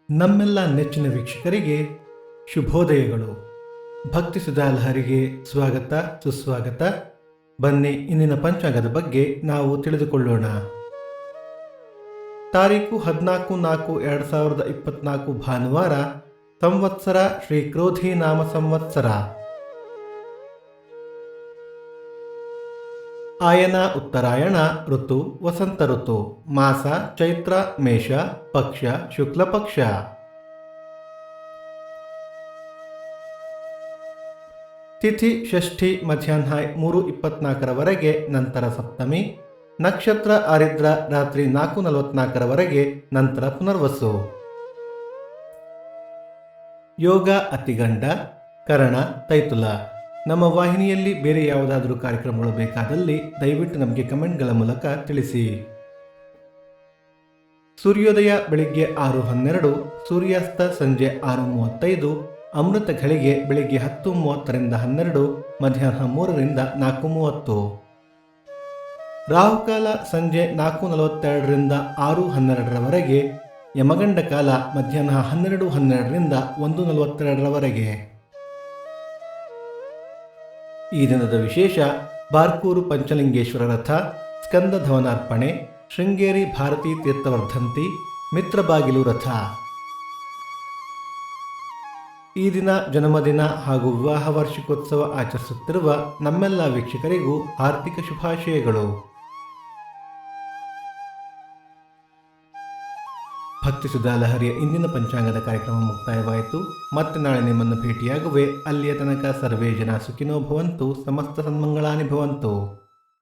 ನಮ್ಮೆಲ್ಲ ನೆಚ್ಚಿನ ವೀಕ್ಷಕರಿಗೆ ಶುಭೋದಯಗಳು. ಭಕ್ತಿ ಸುಧಾಲಹರಿಗೆ ಸ್ವಾಗತ ಸುಸ್ವಾಗತ. ಬನ್ನಿ ಇಂದಿನ ಪಂಚಾಂಗದ ಬಗ್ಗೆ ನಾವು ತಿಳಿದುಕೊಳ್ಳೋಣ. ತಾರೀಕು 14/4/2024 ಭಾನುವಾರ. ಸಂವತ್ಸರ ಶ್ರೀ ಕ್ರೋಧಿ ನಾಮ ಸಂವತ್ಸರ. ಆಯನ ಉತ್ತರಾಯಣ. ಋತು ವಸಂತ ಋತು. ಮಾಸ ಚೈತ್ರ ಮೇಷ. ಪಕ್ಷ ಶುಕ್ಲ ಪಕ್ಷ. ತಿಥಿ ಷಷ್ಠಿ ಮಧ್ಯಾಹ್ನ 3:24 ನಂತರ ಸಪ್ತಮಿ. ನಕ್ಷತ್ರ ಆರಿದ್ರ ರಾತ್ರಿ 4:44 ನಂತರ ಪುನರ್ವಸು. ಯೋಗ ಅತಿಗಂಡ. ಕರಣ ತೈತುಲ. ನಮ್ಮ ವಾಹಿನಿಯಲ್ಲಿ ಬೇರೆ ಯಾವುದಾದರೂ ಕಾರ್ಯಕ್ರಮಗಳು ಬೇಕಾದಲ್ಲಿ ದಯವಿಟ್ಟು ನಮಗೆ ಕಮೆಂಟ್ಗಳ ಮೂಲಕ ತಿಳಿಸಿ. ಸೂರ್ಯೋದಯ ಬೆಳಿಗ್ಗೆ 6:12, ಸೂರ್ಯಾಸ್ತ ಸಂಜೆ 6:35, ಅಮೃತ ಘಳಿಗೆ ಬೆಳಿಗ್ಗೆ 10:30 ಮಧ್ಯಾಹ್ನ 3 4:30. ರಾಹುಕಾಲ ಸಂಜೆ 4:42 6:12 ಯಮಗಂಡ ಕಾಲ ಮಧ್ಯಾಹ್ನ 12:12 1:42. ಈ ದಿನದ ವಿಶೇಷ: ಬಾರ್ಕೂರು ಪಂಚಲಿಂಗೇಶ್ವರ ರಥ, ಸ್ಕಂದ ಧವನಾರ್ಪಣೆ, ಶೃಂಗೇರಿ ಭಾರತೀ ತೀರ್ಥವರ್ಧಂತಿ, ಮಿತ್ರಬಾಗಿಲು ರಥ. ಈ ದಿನ ಜನ್ಮದಿನ ಹಾಗೂ ವಿವಾಹ ವಾರ್ಷಿಕೋತ್ಸವ ಆಚರಿಸುತ್ತಿರುವ ನಮ್ಮೆಲ್ಲ ವೀಕ್ಷಕರಿಗೂ ಆರ್ಥಿಕ ಶುಭಾಶಯಗಳು. ಭಕ್ತಿ ಸುಧಾಲಹರಿಯ ಇಂದಿನ ಪಂಚಾಂಗದ ಕಾರ್ಯಕ್ರಮ ಮುಕ್ತಾಯವಾಯಿತು. ಮತ್ತೆ ನಾಳೆ ನಿಮ್ಮನ್ನು ಭೇಟಿಯಾಗುವೆ. ಅಲ್ಲಿಯ ತನಕ ಸರ್ವೇ ಜನ ಸುಖಿನೋ ಭವಂತು, ಸಮಸ್ತ ಸನ್ಮಂಗಳಾನಿ ಭವಂತು.